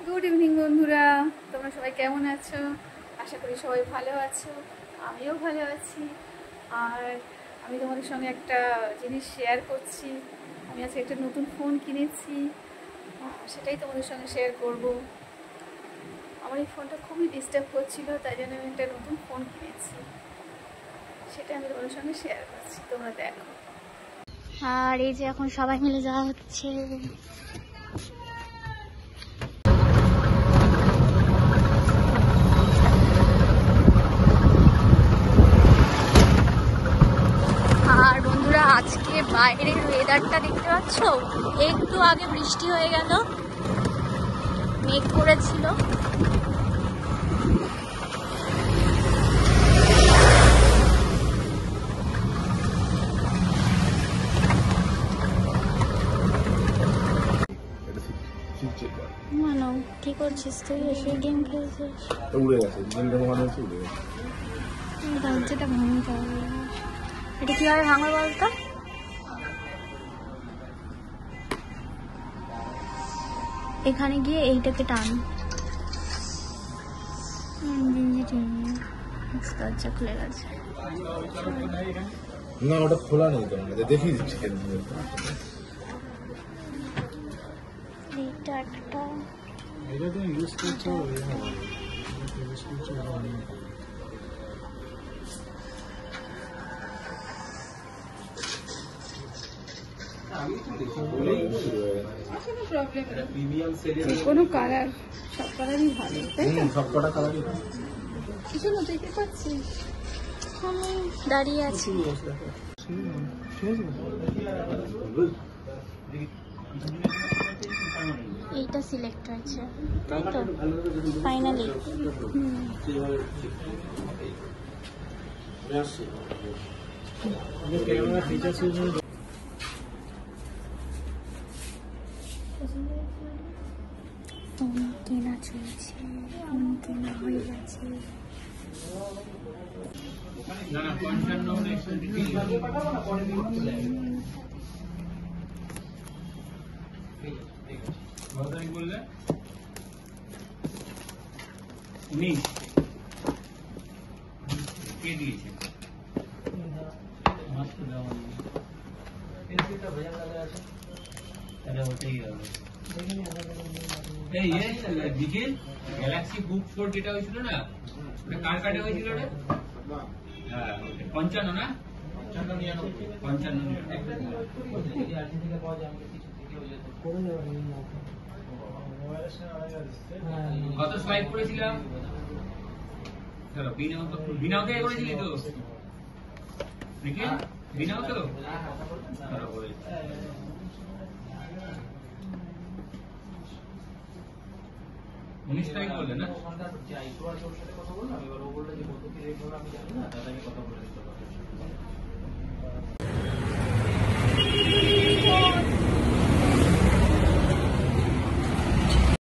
Good evening বন্ধুরা, তোমরা সবাই কেমন আছো? আশা করি সবাই ভালো আছো, আমিও ভালো আছি। আর আমি তোমাদের সঙ্গে একটা জিনিস শেয়ার করছি। আমি আজকে একটা নতুন ফোন কিনেছি, সেটাই তোমাদের সঙ্গে শেয়ার করব। আমার এই ফোনটা খুবই ডিস্টার্ব করছিল, তাই জন্য আমি একটা নতুন ফোন কিনেছি, সেটা আমি তোমাদের সঙ্গে শেয়ার করছি, তোমরা দেখো। আর এই যে এখন সবাই মিলে যাওয়া হচ্ছে। আর বন্ধুরা, আজকে বাইরের ওয়েদারটা দেখতে পাচ্ছ? একটু আগে বৃষ্টি হয়ে গেল, মেঘ করেছিল। মানো, কি করছিস তুই? এসে গেম খেলছিস? উড়ে গেছে, জিনটা মনে হচ্ছে উড়ে গেছে। দরজাটা ভাঙতে হবে। এটা কিভাবে ভাঙবে বলতো? এখানে গিয়ে এইটাকে টান। দরজা খুলে গেছে। না, ওটা খোলা নেই তো, দেখিয়ে দিচ্ছি। এইটা একটা এটা তো ইউজ করছো, কোনো কালার, সব কালারই ভালো, তাই তো? সব কটা কালারই কিছু না, দেখতে পাচ্ছিস আমি দাঁড়িয়ে আছি। এইটা সিলেক্ট হয়েছে, তাই তো? ফাইনালি ফোন কেনা চলছে, ফোন কেনা হয়ে গেছে। বললে উনি কে দিয়েছে? গ্যালাক্সি বুক 4 যেটা হয়েছিল না, ওটা কার কার্ডে হয়েছিল রে? হ্যাঁ, 55 না? 55 কত স্লাইড করেছিলাম? বিনাওকে করেছিলি তো? দেখি বিনাও তো উনিশ তারিখ বললে না?